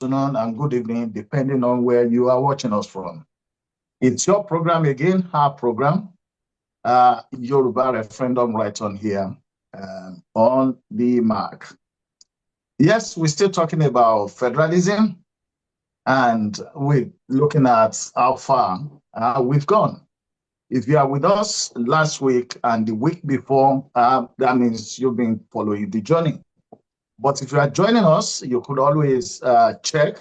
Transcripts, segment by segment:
afternoon, and good evening, depending on where you are watching us from. It's your program again, our program, Yoruba Referendum right on here, on the mark. Yes, we're still talking about federalism, and we're looking at how far we've gone. If you are with us last week and the week before, that means you've been following the journey. But if you are joining us, you could always check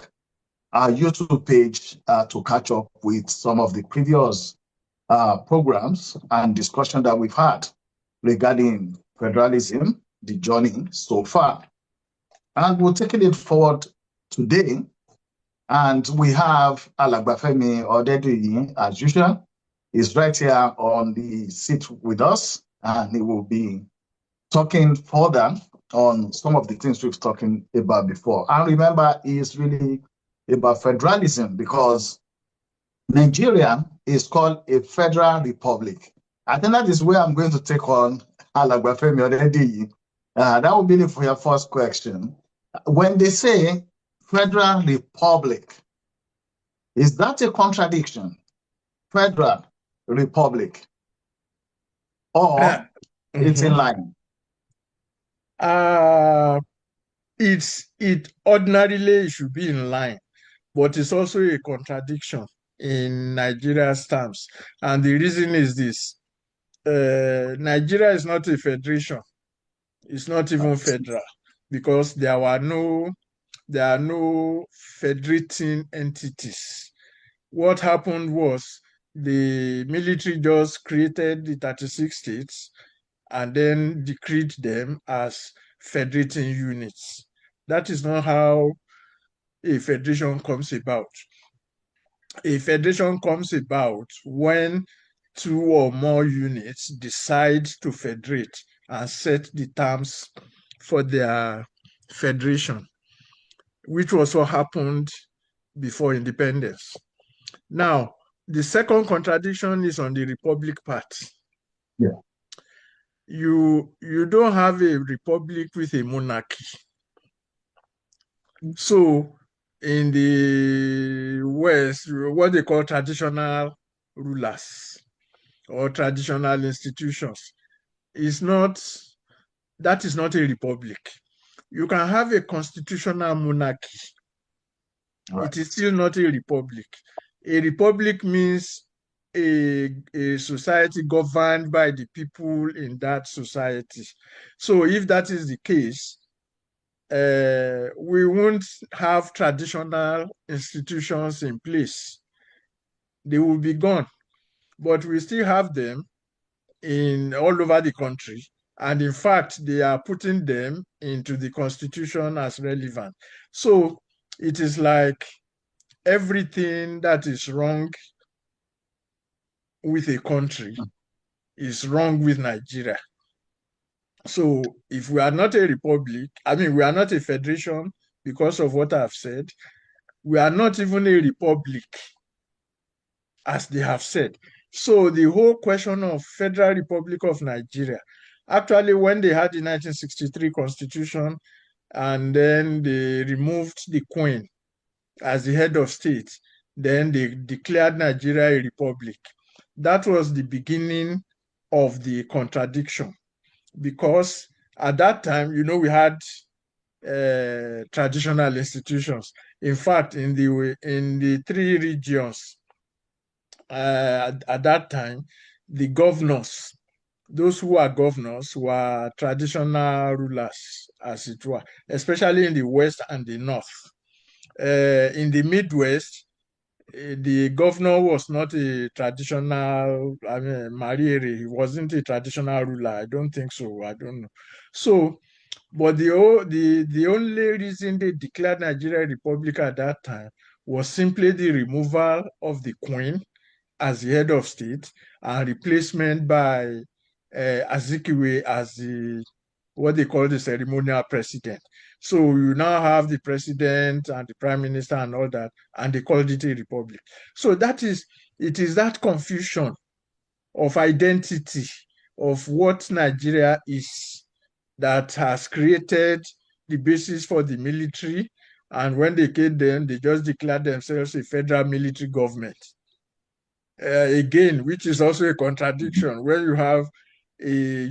our YouTube page to catch up with some of the previous programs and discussion that we've had regarding federalism, the journey so far. And we're taking it forward today. And we have Alagbafemi Odeduyi, as usual. He's right here on the seat with us, and he will be talking further on some of the things we've talking about before. And remember, it's really about federalism because Nigeria is called a federal republic. I think that is where I'm going to take on Alagbafemi Odeduyi. That will be for your first question. When they say federal republic, is that a contradiction? Federal republic, or it's in line? It ordinarily should be in line, but it's also a contradiction in Nigeria's terms. And the reason is this: Nigeria is not a federation. It's not even federal because there are no federating entities. What happened was the military just created the 36 states and then decreed them as federating units. That is not how a federation comes about. A federation comes about when two or more units decide to federate and set the terms for their federation, which was what happened before independence. Now, the second contradiction is on the republic part. Yeah. You don't have a republic with a monarchy. So in the West, what they call traditional rulers or traditional institutions that is not a republic. You can have a constitutional monarchy. Right. It is still not a republic. A republic means a society governed by the people in that society. So if that is the case, we won't have traditional institutions in place. They will be gone, but we still have them in all over the country. And in fact, they are putting them into the constitution as relevant. So it is like everything that is wrong with a country is wrong with Nigeria. So if we are not a republic, we are not a federation because of what I've said. We are not even a republic, as they have said. So the whole question of Federal Republic of Nigeria, actually when they had the 1963 Constitution and then they removed the Queen as the head of state, then they declared Nigeria a republic. That was the beginning of the contradiction, because at that time, we had traditional institutions. In fact, in the three regions at that time, the governors, those who are governors, were traditional rulers, as it were, especially in the West and the North. In the Midwest, the governor was not a traditional, Mariere, he wasn't a traditional ruler. I don't think so. I don't know. So, but the only reason they declared Nigeria a republic at that time was simply the removal of the Queen as the head of state and replacement by Azikiwe as what they call the ceremonial president. So you now have the president and the prime minister and all that, and they called it a republic. So it is that confusion of identity of what Nigeria is that has created the basis for the military, And when they came then, they just declared themselves a federal military government. Again, which is also a contradiction when you have a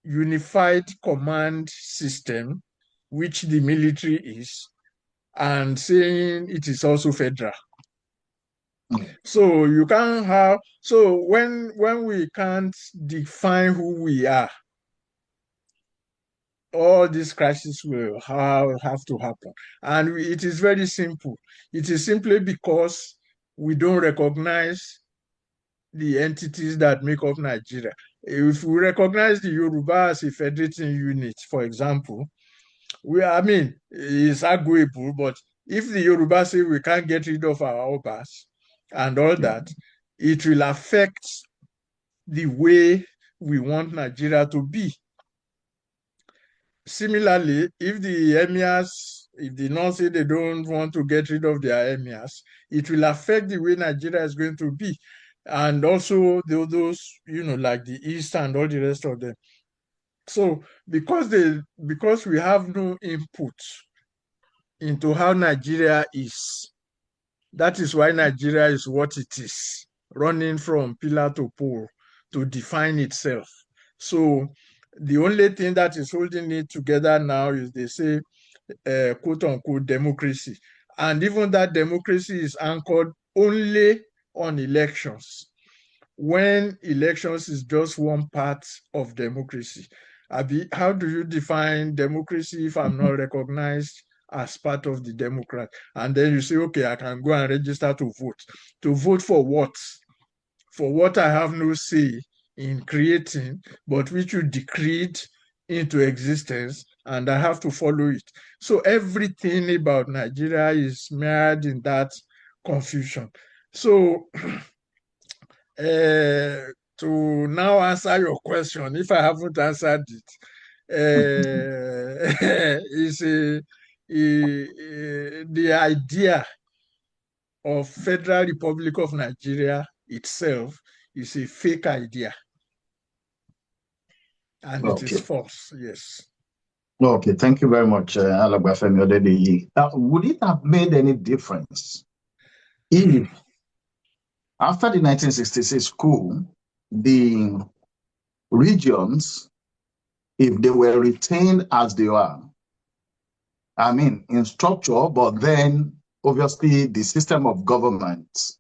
unified command system, which the military is, and saying it is also federal. So you can't have, so when we can't define who we are, all these crises will have to happen. And it is very simple. It is simply because we don't recognize the entities that make up Nigeria. If we recognize the Yoruba as a federating unit, for example, it's arguable, but if the Yoruba say we can't get rid of our Obas and all that, it will affect the way we want Nigeria to be. Similarly, if the emirs, if the North say they don't want to get rid of their emirs, it will affect the way Nigeria is going to be. And also those, like the East and all the rest of them. So because we have no input into how Nigeria is, that is why Nigeria is what it is, running from pillar to pole to define itself. So the only thing that is holding it together now is, they say, quote unquote, democracy. And even that democracy is anchored only on elections, when elections is just one part of democracy. Abi, how do you define democracy if I'm not recognized as part of the Democrat? And then you say, okay, I can go and register to vote. To vote for what? For what I have no say in creating, but which you decreed into existence, and I have to follow it. So everything about Nigeria is mired in that confusion. So to now answer your question, if I haven't answered it, is the idea of Federal Republic of Nigeria itself is a fake idea. And it is false, yes. Okay, thank you very much, Alagbafemi Odedeyi. Would it have made any difference if, after the 1966 coup, the regions, if they were retained as they are, I mean, in structure, but then obviously the system of government,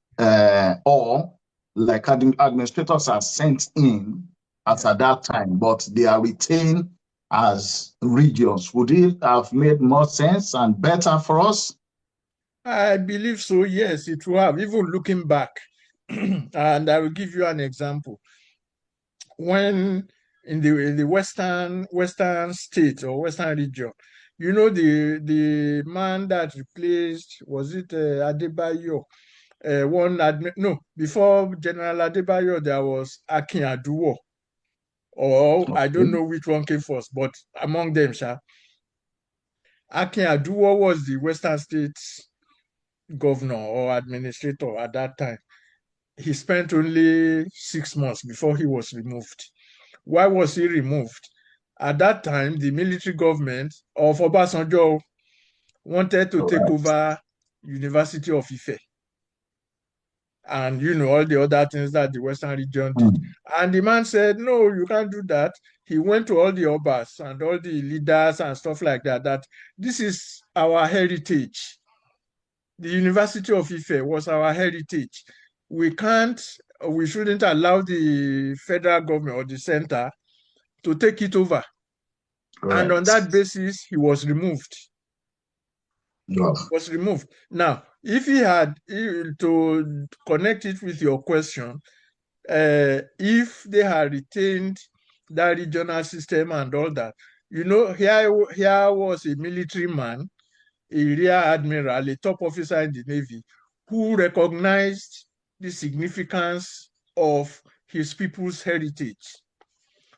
or like administrators are sent in as at that time, but they are retained as regions, would it have made more sense and better for us? I believe so, yes, it will have, even looking back. And I will give you an example. When in the western state or western region, the man that replaced, was it Adebayo? Before General Adebayo, there was Akin Aduwo, or I don't know which one came first, but among them, Akin Aduwo was the Western States governor or administrator at that time. He spent only 6 months before he was removed. Why was he removed? At that time, the military government of Obasanjo wanted to take over University of Ife, and all the other things that the Western region did. And the man said, no, you can't do that. He went to all the Obas and all the leaders and stuff like that, that this is our heritage. The University of Ife was our heritage. We shouldn't allow the federal government or the center to take it over. Correct. And on that basis, he was removed. Was removed. Now, if he had, to connect it with your question, if they had retained that regional system and all that, here was a military man, a rear admiral, a top officer in the Navy, who recognized the significance of his people's heritage.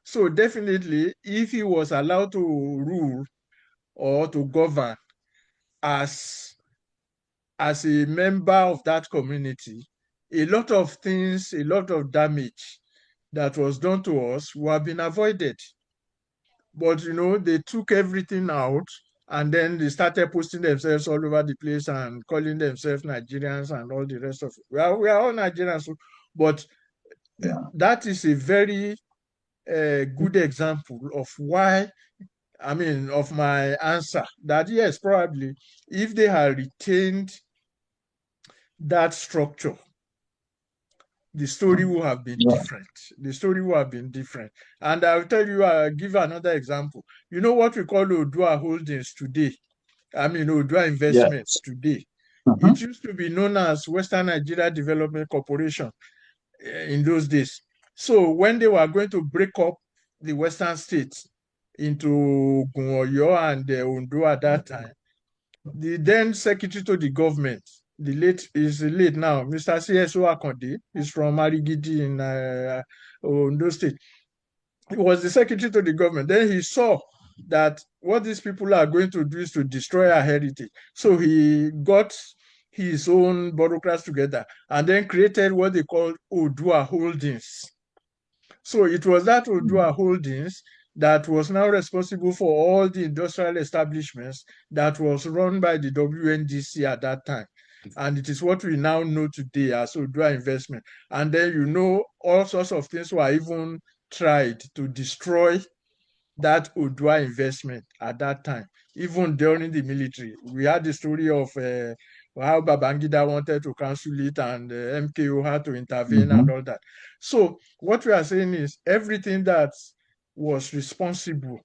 So definitely, if he was allowed to rule or to govern as a member of that community, a lot of things, a lot of damage that was done to us would have been avoided. But, they took everything out And then they started posting themselves all over the place and calling themselves Nigerians and all the rest of it. We are all Nigerians, but that is a very good example of why, I mean, of my answer that yes, probably if they had retained that structure, the story would have been different. The story would have been different. And I'll tell you, I'll give another example. You know what we call Odua Holdings today? I mean, Odua Investments today. It used to be known as Western Nigeria Development Corporation in those days. So when they were going to break up the Western states into Oyo and Ondo at that time, the then secretary to the government, the late now, Mr. CSO Akonde, is from Marigidi in Ondo State. He was the secretary to the government. Then he saw that what these people are going to do is to destroy our heritage. So he got his own bureaucrats together and then created what they called Odua Holdings. So it was that Odua Holdings that was now responsible for all the industrial establishments that was run by the WNDC at that time. And it is what we now know today as Odua Investment. And then, you know, all sorts of things were even tried to destroy that Odua investment at that time, even during the military. We had the story of how Babangida wanted to cancel it and MKO had to intervene and all that. So what we are saying is everything that was responsible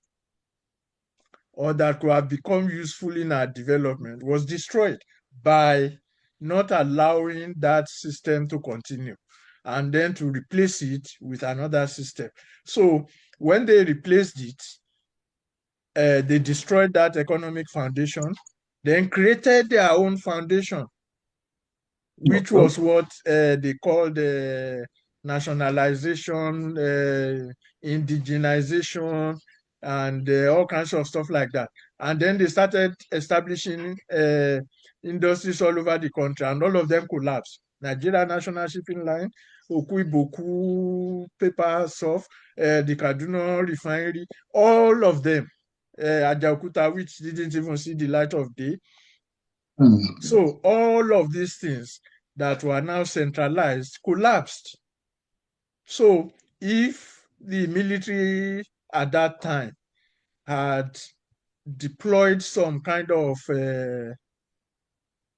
or that could have become useful in our development was destroyed by not allowing that system to continue and then to replace it with another system. So when they replaced it, they destroyed that economic foundation, then created their own foundation, which was what they called nationalization, indigenization, and all kinds of stuff like that. And then they started establishing industries all over the country, and all of them collapsed. Nigeria National Shipping Line, Okuiboku Paper Soft, the Kaduna Refinery, all of them, Ajaokuta, which didn't even see the light of day. So all of these things that were now centralized collapsed. So if the military at that time had deployed some kind of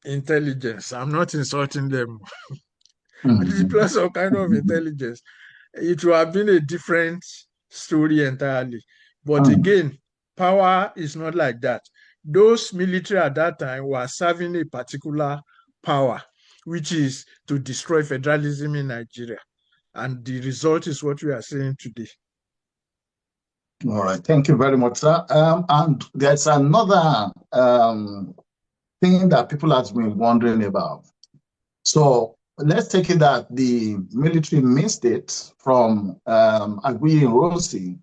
intelligence, I'm not insulting them, deployed some kind of intelligence, it would have been a different story entirely. But again, power is not like that. Those military at that time were serving a particular power, which is to destroy federalism in Nigeria. And the result is what we are seeing today. All right. Thank you very much, sir. And there's another thing that people have been wondering about. So let's take it that the military missed it from Aguiyi Ironsi.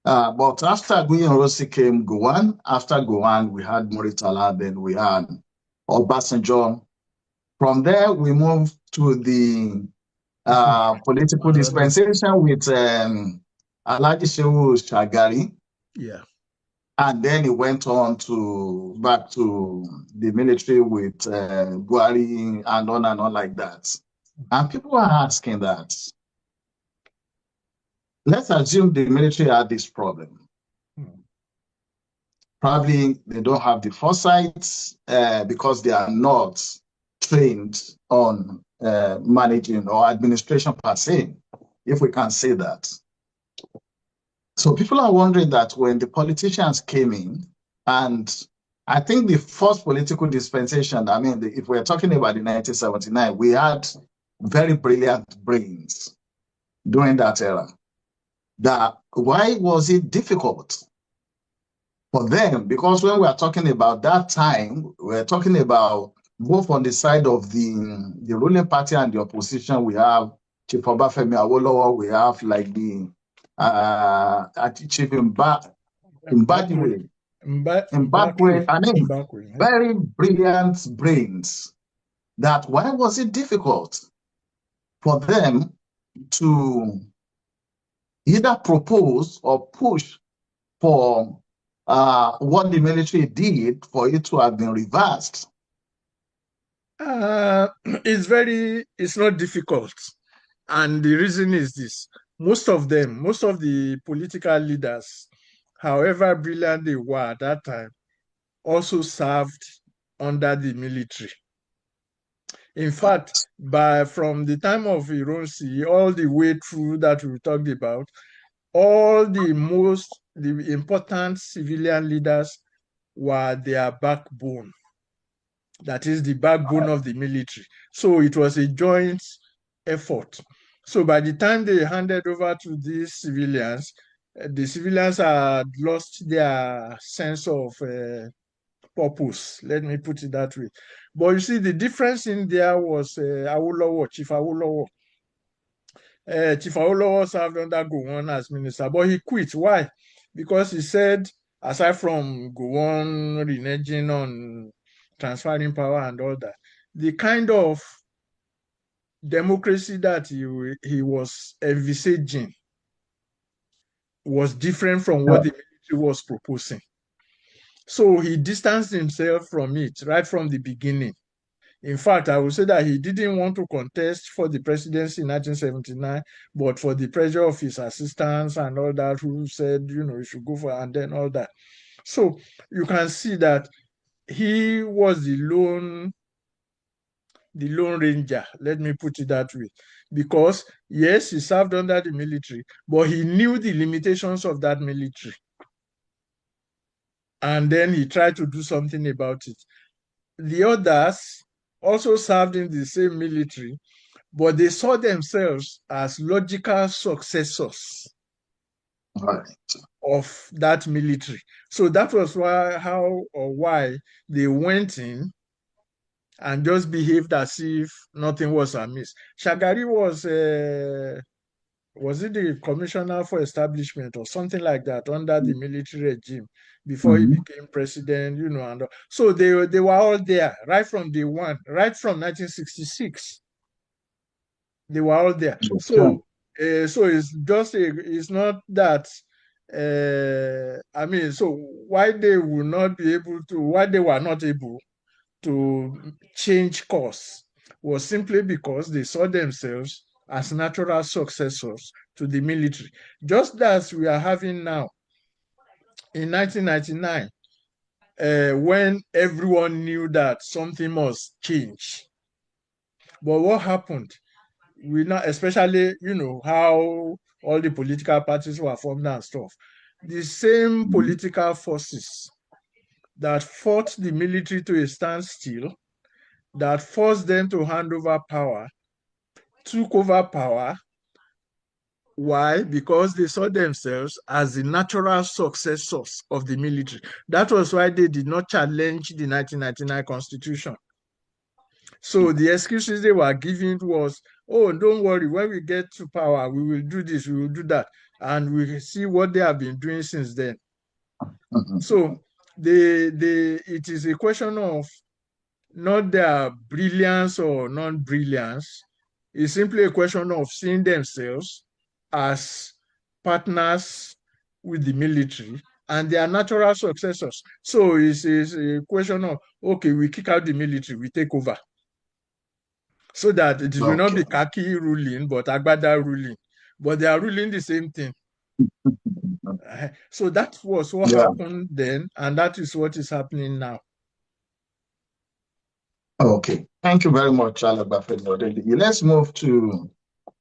But after Aguiyi Ironsi came Gowon. After Gowon, we had Muritala, then we had Obasanjo. From there, we moved to the political dispensation with Alhaji Shehu Shagari. Yeah. And then it went on to back to the military with Buhari and on like that. And people are asking that. Let's assume the military had this problem. Probably they don't have the foresight because they are not trained on managing or administration per se, if we can say that. So people are wondering that when the politicians came in, and I think the first political dispensation, I mean, if we're talking about the 1979, we had very brilliant brains during that era. That why was it difficult for them? Because when we are talking about that time, we're talking about both on the side of the ruling party and the opposition. We have Chief Obafemi Awolowo, we have like the Chief Mbakwe. I mean, very brilliant brains. That why was it difficult for them to either propose or push for what the military did for it to have been reversed? It's not difficult. And the reason is this. Most of the political leaders, however brilliant they were at that time, also served under the military. In fact, from the time of Ironsi, all the way through that we talked about, all the important civilian leaders were their backbone. That is the backbone of the military. So it was a joint effort. So by the time they handed over to these civilians, the civilians had lost their sense of purpose. Let me put it that way. But you see, the difference in there was Awolowo, Chief Awolowo. Chief Awolowo served under Gowon as minister, but he quit. Why? Because he said, aside from Gowon reneging on transferring power and all that, the kind of democracy that he was envisaging was different from what the military was proposing. So he distanced himself from it right from the beginning. In fact, I would say that he didn't want to contest for the presidency in 1979, but for the pressure of his assistants and all that, who said, you should go for, and then all that. So you can see that he was the lone ranger, let me put it that way, because yes, he served under the military, but he knew the limitations of that military. And then he tried to do something about it. The others also served in the same military, but they saw themselves as logical successors of that military. So that was why they went in and just behaved as if nothing was amiss. Shagari was it the commissioner for establishment or something like that under the military regime before he became president, and so they were all there right from day one, right from 1966. They were all there. So it's not that so why they were not able to change course was simply because they saw themselves as natural successors to the military, just as we are having now in 1999, when everyone knew that something must change. But what happened? We now, especially, how all the political parties were formed and stuff. The same political forces that fought the military to a standstill, that forced them to hand over power, took over power. Why? Because they saw themselves as the natural successors of the military. That was why they did not challenge the 1999 Constitution. So the excuses they were giving was, oh, don't worry, when we get to power, we will do this, we will do that. And we see what they have been doing since then. So it is a question of not their brilliance or non-brilliance. It's simply a question of seeing themselves as partners with the military and their natural successors. So it's a question of, okay, we kick out the military, we take over. So that it will not be Kaki ruling, but Agbada ruling. But they are ruling the same thing. So that was what happened then, and that is what is happening now. Okay, thank you very much, Alaba. Let's move to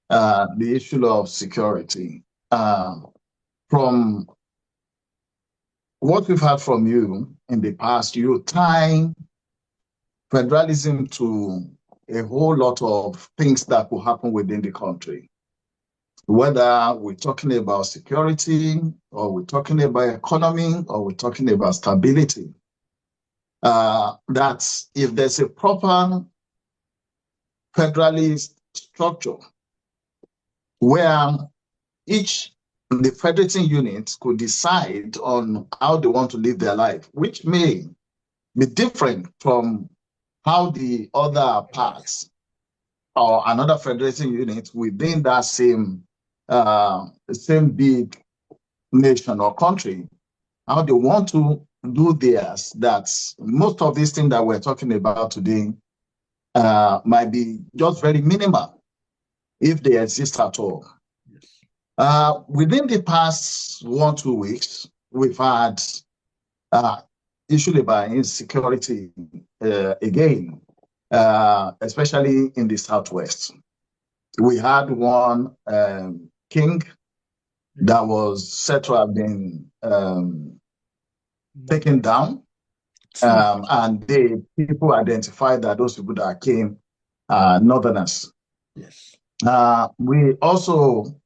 the issue of security. From what we've heard from you in the past, you tie federalism to a whole lot of things that will happen within the country. Whether we're talking about security, or we're talking about economy, or we're talking about stability. That if there's a proper federalist structure where the federating units could decide on how they want to live their life, which may be different from how the other parts or another federating unit within that same big nation or country how they want to do theirs, that most of these things that we're talking about today might be just very minimal if they exist at all. Within the past 1-2 weeks, we've had issues about insecurity again, especially in the Southwest. We had one king that was said to have been taken down, and people identified that those people that came are northerners. Yes. We also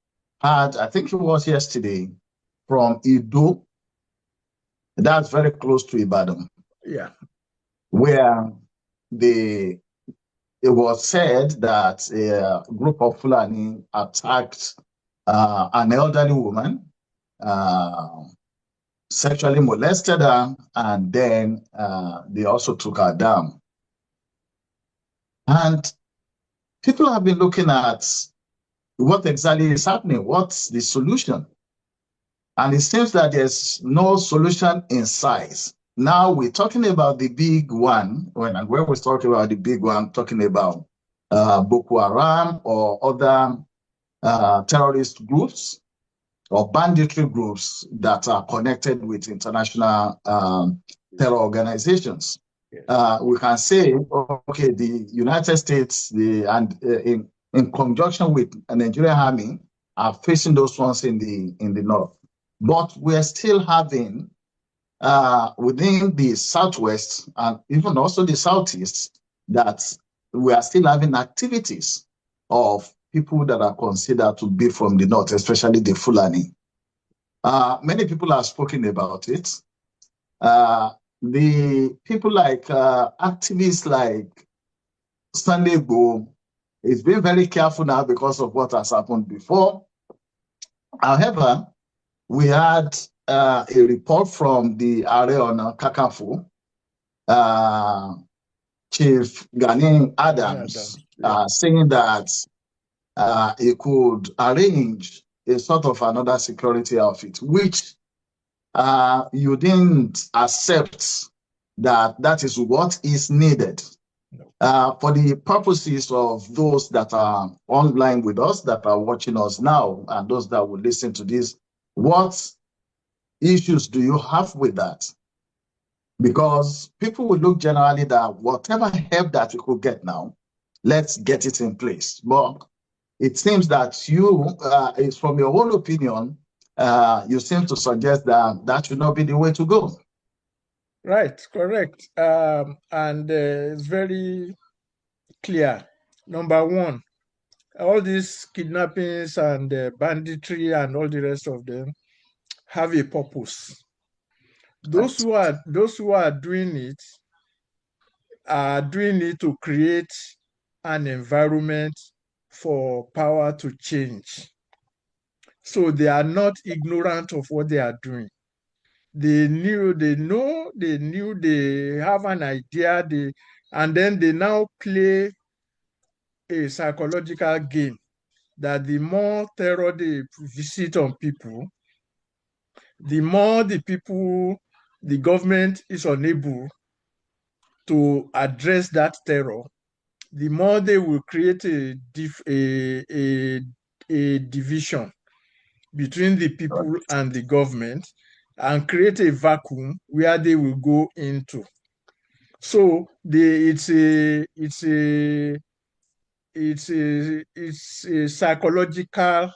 had, I think it was yesterday, from Ido, that's very close to Ibadan. Yeah. Where it was said that a group of Fulani attacked an elderly woman, sexually molested her, and then they also took her down. And people have been looking at what exactly is happening, what's the solution? And it seems that there's no solution in size. Now we're talking about the big one. When we're talking about the big one, talking about Boko Haram or other terrorist groups or banditry groups that are connected with international terror organizations. Yes. We can say, okay, the United States, in conjunction with the Nigerian army, are facing those ones in the north. But we're still having within the Southwest and even also the Southeast that we are still having activities of people that are considered to be from the north, especially the Fulani. Many people have spoken about it. The people like activists like Stanley Go is being very careful now because of what has happened before. However, we had a report from the Ààrẹ Ọ̀nà Kakanfò, Chief Gani Adams, saying that he could arrange a sort of another security outfit, which you didn't accept that is what is needed. For the purposes of those that are online with us, that are watching us now, and those that will listen to this, what issues do you have with that? Because people will look generally that whatever help that we could get now, let's get it in place. But it seems that you, it's from your own opinion, you seem to suggest that that should not be the way to go. Right, correct. And it's very clear. Number one, all these kidnappings and banditry and all the rest of them have a purpose. Those who are doing it are doing it to create an environment for power to change. So they are not ignorant of what they are doing. They have an idea, and then they now play a psychological game that the more terror they visit on people, the more the government is unable to address that terror, the more they will create a division between the people and the government and create a vacuum where they will go into. So it's a psychological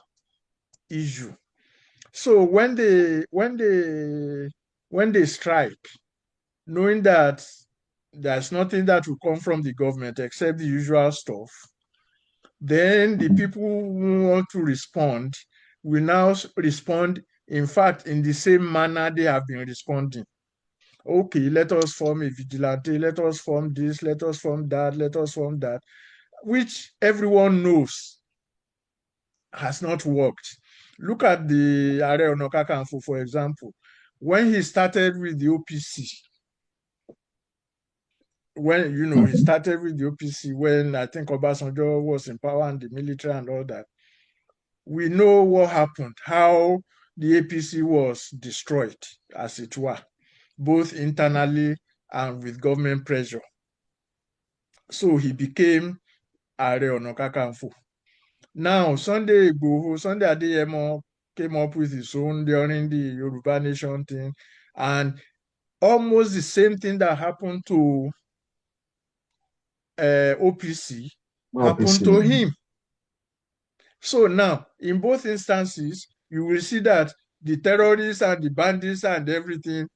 issue. So when they strike, knowing that there's nothing that will come from the government except the usual stuff, then the people who want to respond will now respond, in fact, in the same manner they have been responding. Okay, let us form a vigilante, let us form this, let us form that, let us form that, which everyone knows has not worked. Look at the Ààrẹ Ọ̀nà Kakanfò, for example. When he started with the OPC, he started with the OPC when I think Obasanjo was in power and the military and all that. We know what happened, how the APC was destroyed, as it were, both internally and with government pressure. So he became Ààrẹ Ọ̀nà Kakanfò. Now, Sunday Adeyemo came up with his own during the Yoruba Nation thing, and almost the same thing that happened to OPC happened to him. So now, in both instances, you will see that the terrorists and the bandits and everything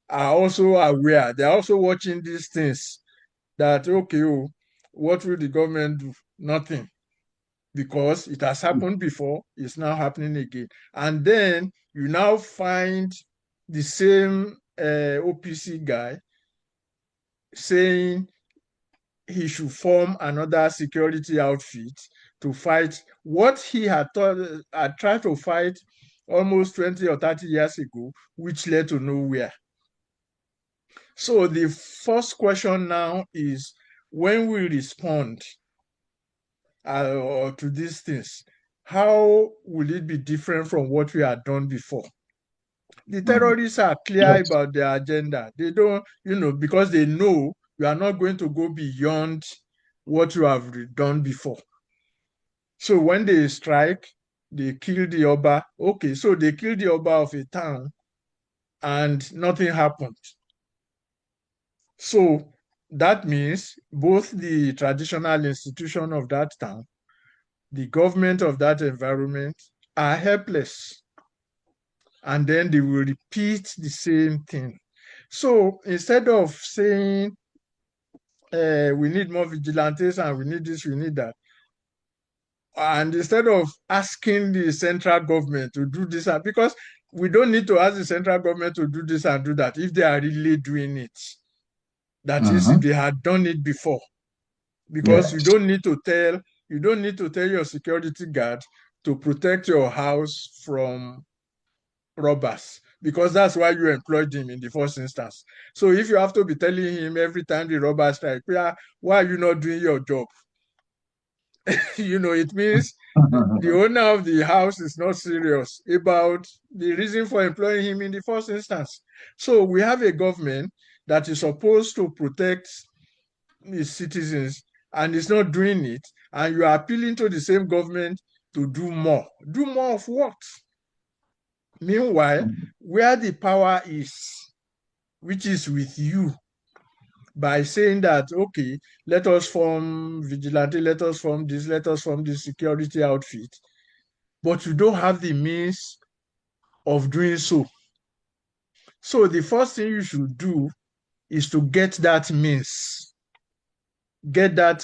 are also aware. They're also watching these things that, okay, oh, what will the government do? Nothing. Because it has happened before, it's now happening again. And then you now find the same OPC guy saying he should form another security outfit to fight what he had tried to fight almost 20 or 30 years ago, which led to nowhere. So the first question now is, when we respond to these things, how will it be different from what we had done before? The terrorists are clear about their agenda. They don't, because they know you are not going to go beyond what you have done before. So when they strike, they kill the Oba. Okay, so they kill the Oba of a town and nothing happened. So that means both the traditional institution of that town, the government of that environment are helpless. And then they will repeat the same thing. So instead of saying we need more vigilantes and we need this, we need that, and instead of asking the central government to do this, because we don't need to ask the central government to do this and do that if they are really doing it. That is, if they had done it before. Because you don't need to tell your security guard to protect your house from robbers, because that's why you employed him in the first instance. So if you have to be telling him every time the robbers strike, why are you not doing your job? It means the owner of the house is not serious about the reason for employing him in the first instance. So we have a government that is supposed to protect its citizens and is not doing it, and you are appealing to the same government to do more. Do more of what? Meanwhile, where the power is, which is with you, by saying that, okay, let us form vigilante, let us form this security outfit, but you don't have the means of doing so. So the first thing you should do is to get that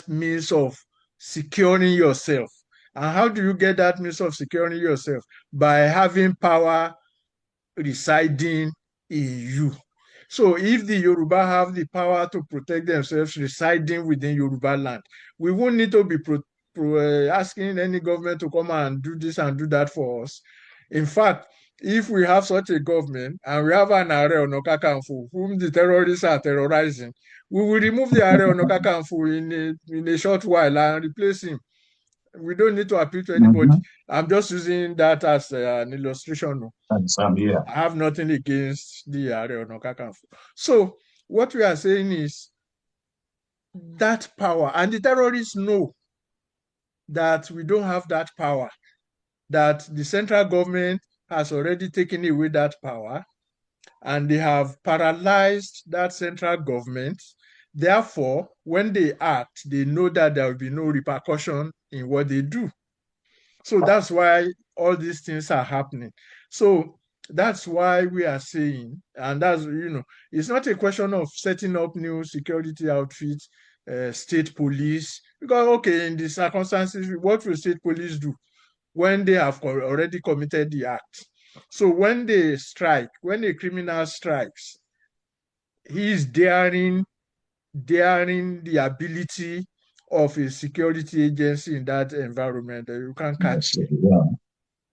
means of securing yourself. And how do you get that means of securing yourself? By having power residing in you. So if the Yoruba have the power to protect themselves residing within Yoruba land, we won't need to be asking any government to come and do this and do that for us. In fact, if we have such a government and we have an Ààrẹ Ọ̀nà Kakanfò whom the terrorists are terrorizing, we will remove the Ààrẹ Ọ̀nà Kakanfò in a short while and replace him. We don't need to appeal to anybody. I'm just using that as an illustration. I have nothing against the Ààrẹ Ọ̀nà Kakanfò. So what we are saying is that power, and the terrorists know that we don't have that power, that the central government has already taken away that power, and they have paralyzed that central government. Therefore, when they act, they know that there will be no repercussion in what they do. So that's why all these things are happening. So that's why we are saying, and that's, it's not a question of setting up new security outfits, state police, because, okay, in the circumstances, what will state police do when they have already committed the act? So when they strike, when a criminal strikes, he is daring the ability of a security agency in that environment. You can't catch me.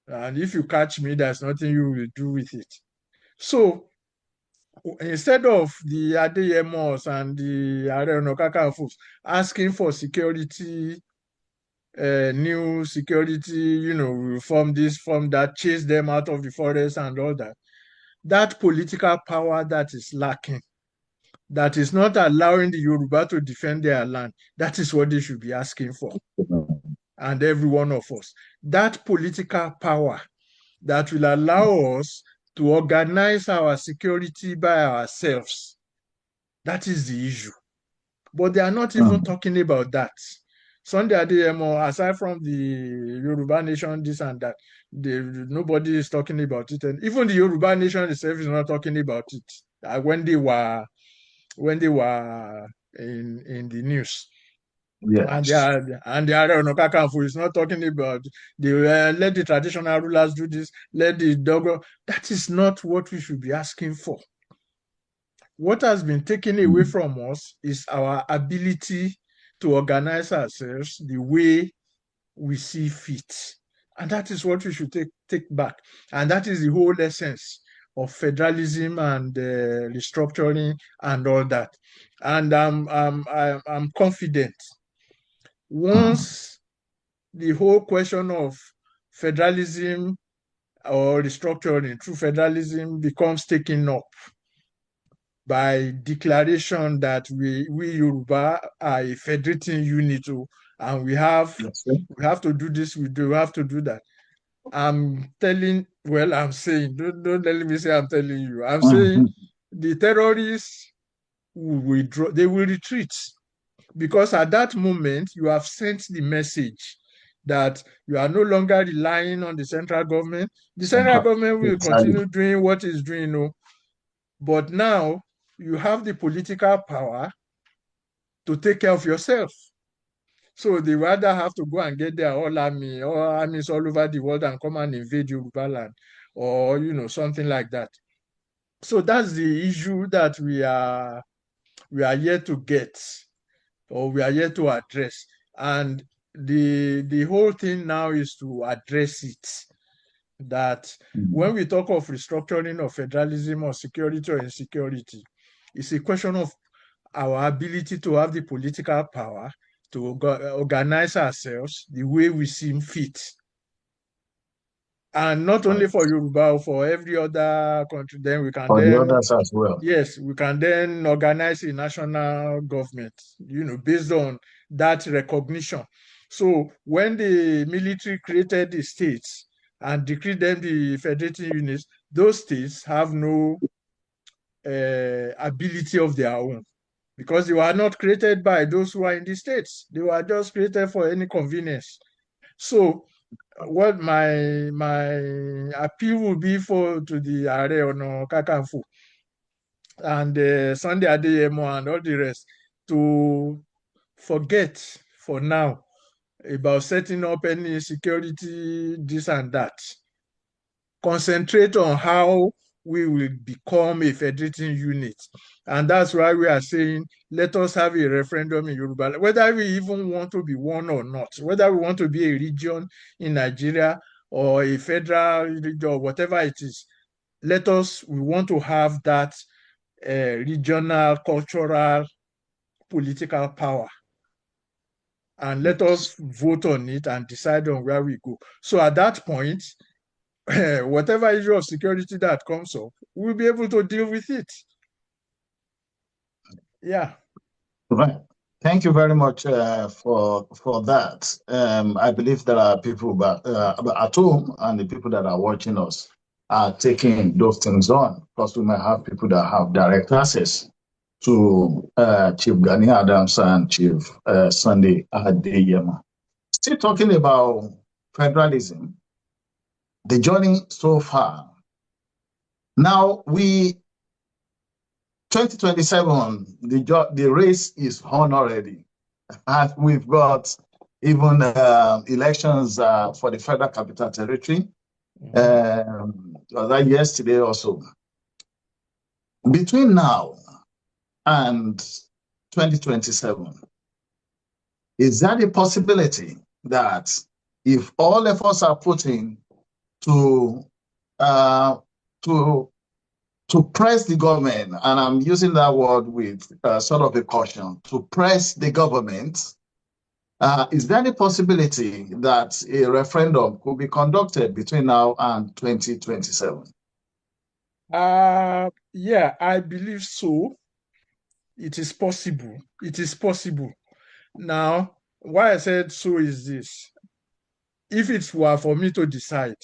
And if you catch me, there's nothing you will do with it. So instead of the Adeyemos and the Ààrẹ Ọ̀nà Kakanfò asking for security new security, we form this, form that, chase them out of the forest and all that. That political power that is lacking, that is not allowing the Yoruba to defend their land, that is what they should be asking for. And every one of us. That political power that will allow us to organize our security by ourselves, that is the issue. But they are not even talking about that. Sunday Adeyemo, aside from the Yoruba Nation, this and that, nobody is talking about it. And even the Yoruba Nation itself is not talking about it when they were in the news. Yes. And the Ààrẹ Ọ̀nà Kakanfò is not talking about let the traditional rulers do this, let the Dogo. That is not what we should be asking for. What has been taken away from us is our ability to organize ourselves the way we see fit. And that is what we should take back. And that is the whole essence of federalism and restructuring and all that. And I'm confident once the whole question of federalism or restructuring through federalism becomes taken up by declaration that we Yoruba are a federating unit, and we have to do this, we have to do that. I'm saying, don't let me say I'm telling you. I'm saying the terrorists will withdraw, they will retreat. Because at that moment, you have sent the message that you are no longer relying on the central government. The central government will continue doing what it's doing, but now you have the political power to take care of yourself. So they rather have to go and get their whole army or armies all over the world and come and invade Yoruba land or, something like that. So that's the issue that we are yet to get, or we are yet to address. And the whole thing now is to address it. That when we talk of restructuring of federalism or security or insecurity, it's a question of our ability to have the political power to organize ourselves the way we seem fit. And not only for Yoruba, for every other country, then we can the others as well. Yes, we can then organize a national government, based on that recognition. So when the military created the states and decreed them the federating units, those states have no ability of their own, because they were not created by those who are in the states. They were just created for any convenience. So what my appeal will be to the Ààrẹ Ọ̀nà Kakanfò and Sunday Adeyemo and all the rest to forget for now about setting up any security, this and that. Concentrate on how we will become a federating unit. And that's why we are saying, let us have a referendum in Yoruba, whether we even want to be one or not, whether we want to be a region in Nigeria or a federal region or whatever it is. We want to have that regional, cultural, political power. And let us vote on it and decide on where we go. So at that point, whatever issue of security that comes up, we'll be able to deal with it. Yeah. Right. Thank you very much for that. I believe there are people at home and the people that are watching us are taking those things on, because we might have people that have direct access to Chief Gani Adams and Chief Sunday Adeyemo. Still talking about federalism, the journey so far. Now 2027, the race is on already. And we've got even elections for the Federal Capital Territory. Was that yesterday also? Between now and 2027, is that a possibility that if all efforts are put in to press the government, and I'm using that word with sort of a caution, to press the government Is there any possibility that a referendum could be conducted between now and 2027? Yeah, I believe so. It is possible. It is possible. Now, why I said so is this. If it were for me to decide,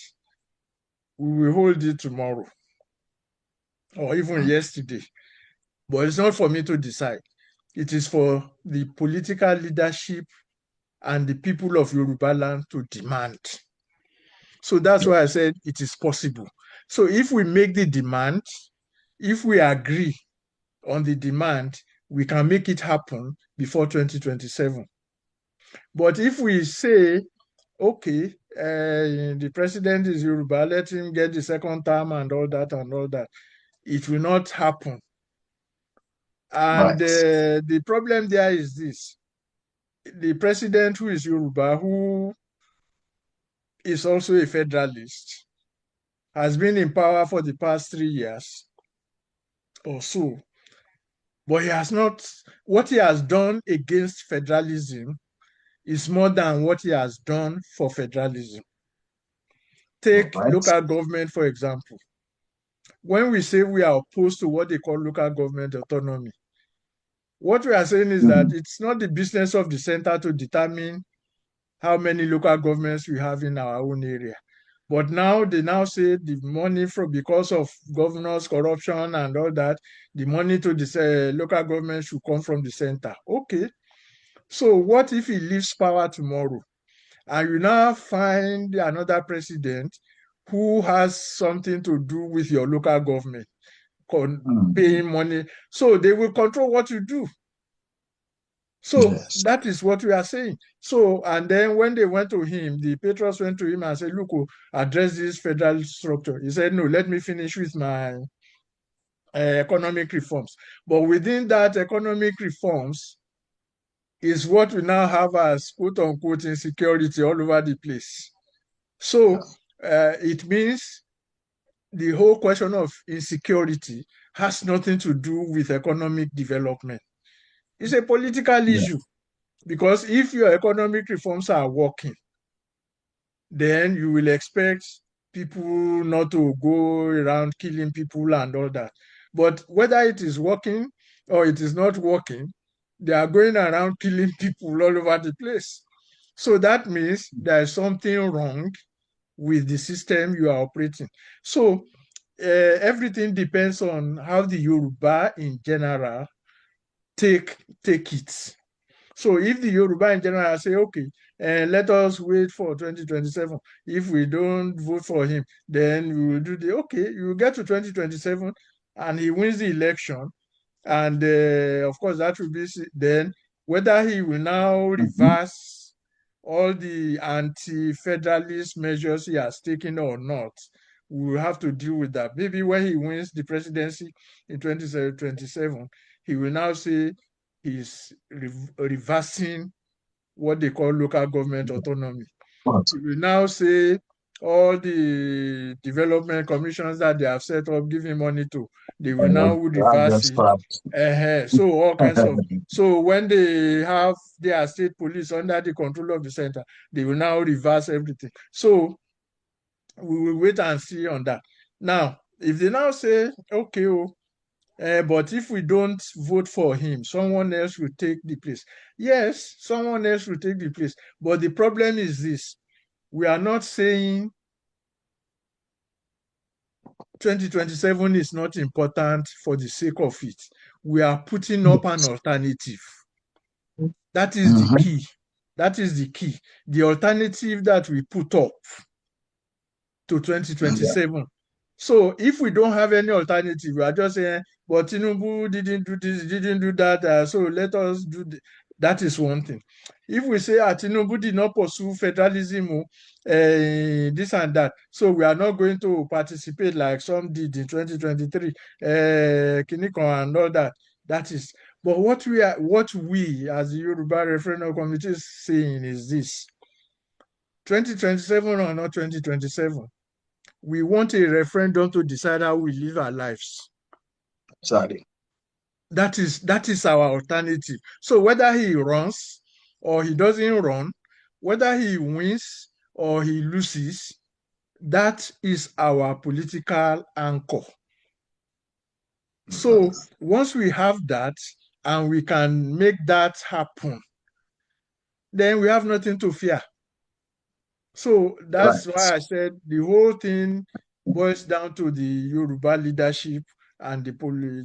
we will hold it tomorrow or even yesterday. But it's not for me to decide. It is for the political leadership and the people of Yoruba land to demand. So that's why I said it is possible. So if we make the demand, if we agree on the demand, we can make it happen before 2027. But if we say, okay, the president is Yoruba, let him get the second term and all that, it will not happen. And Right. the problem there is this. The president who is Yoruba, who is also a federalist, has been in power for the past 3 years or so. But he has not, what he has done against federalism is more than what he has done for federalism. All Take right. local government, for example. When we say we are opposed to what they call local government autonomy, what we are saying is that Mhm. it's not the business of the center to determine how many local governments we have in our own area. But now they now say the money from because of governors' corruption and all that, the money to the local government should come from the center. Okay. So what if he leaves power tomorrow and you now find another president who has something to do with your local government, Mhm. paying money? So they will control what you do. So Yes. that is what we are saying. So, and then when they went to him, the patrons went to him and said, look, address this federal structure. He said, no, let me finish with my economic reforms. But within that economic reforms is what we now have as quote unquote insecurity all over the place. Yeah. So it means the whole question of insecurity has nothing to do with economic development. It's a political Yeah. issue. Because if your economic reforms are working, then you will expect people not to go around killing people and all that. But whether it is working or it is not working, they are going around killing people all over the place. So that means there is something wrong with the system you are operating. So everything depends on how the Yoruba in general take it. So if the Yoruba in general say, okay, let us wait for 2027. If we don't vote for him, then we will do okay, you will get to 2027 and he wins the election. And of course, that will be then whether he will now Mhm. reverse all the anti-federalist measures he has taken or not. We will have to deal with that. Maybe when he wins the presidency in 2027, he will now say he's reversing what they call local government autonomy. But He will now say all the development commissions that they have set up, giving money to, they will now have them reverse it. scrapped. So all kinds of, so when they have their state police under the control of the center, they will now reverse everything. So we will wait and see on that. Now, if they now say, okay, but if we don't vote for him, someone else will take the place. Yes, someone else will take the place. But the problem is this. We are not saying 2027 is not important for the sake of it. We are putting up an alternative. That is the Mhm. key. That is the key. The alternative that we put up to Yeah. 2027. So if we don't have any alternative, we are just saying, but Tinubu didn't do this, didn't do that, so let us do that is one thing. If we say Tinubu did not pursue federalism, this and that, so we are not going to participate like some did in 2023, Kiniko and all that. That is, but what we as the Yoruba Referendum Committee is saying is this: 2027 or not 2027. We want a referendum to decide how we live our lives. Sorry. That is our alternative. So whether he runs or he doesn't run, whether he wins or he loses, that is our political anchor. So once we have that and we can make that happen, then we have nothing to fear. So that's Right. why I said the whole thing boils down to the Yoruba leadership and the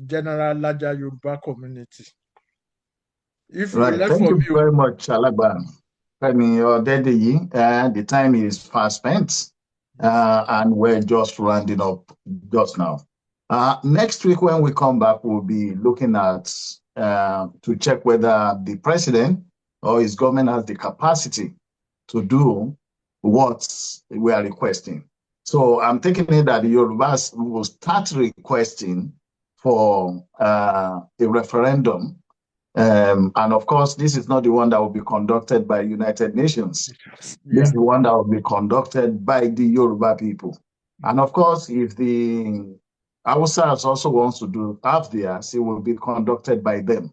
general larger Yoruba community. If Right. left Thank for you me, very much, Alagba. Femi Odedeyi. The time is fast spent, and we're just rounding up just now. Next week, when we come back, we'll be looking at to check whether the president or his government has the capacity to do what we are requesting. So I'm taking it that the Yorubas will start requesting for a referendum. And of course, this is not the one that will be conducted by United Nations. This yeah, is the one that will be conducted by the Yoruba people. And of course, if the Hausas also wants to do have theirs, it will be conducted by them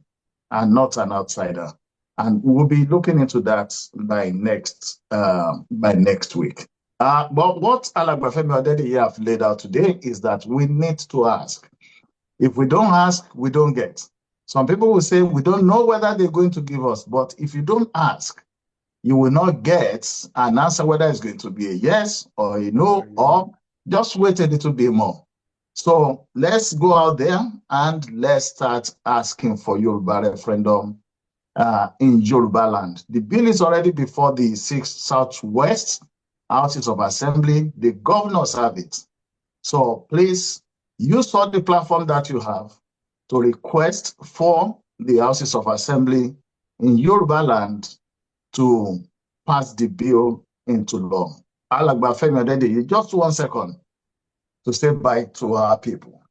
and not an outsider. And we'll be looking into that by next week. But what Alagbafemi Odedeye have laid out today is that we need to ask. If we don't ask, we don't get. Some people will say we don't know whether they're going to give us, but if you don't ask, you will not get an answer whether it's going to be a yes or a no, or just wait a little bit more. So let's go out there and let's start asking for Yoruba referendum in Yoruba land. The bill is already before the 6 Southwest Houses of Assembly. The governors have it. So please use all the platform that you have to request for the Houses of Assembly in Yoruba land to pass the bill into law. Alagba Femi Odedeye, just 1 second to say bye to our people.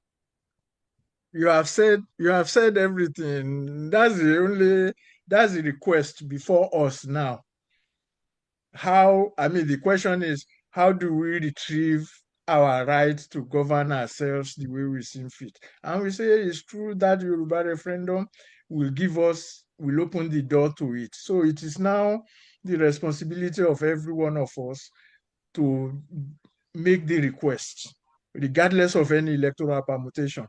you have said everything. That's the request before us now. The question is, how do we retrieve our right to govern ourselves the way we seem fit? And we say it's true that Yoruba referendum will open the door to it. So it is now the responsibility of every one of us to make the request, regardless of any electoral permutation.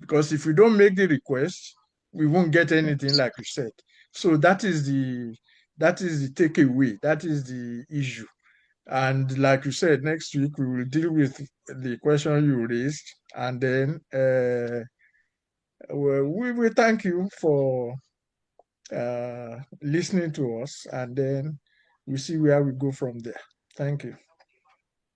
Because if we don't make the request, we won't get anything, like you said. So that is the takeaway. That is the issue. And like you said, next week we will deal with the question you raised, and then we will thank you for listening to us, and then we see where we go from there. Thank you.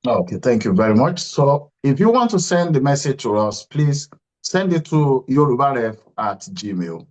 Okay, thank you very much. So if you want to send the message to us, please send it to yorubaref@gmail.com.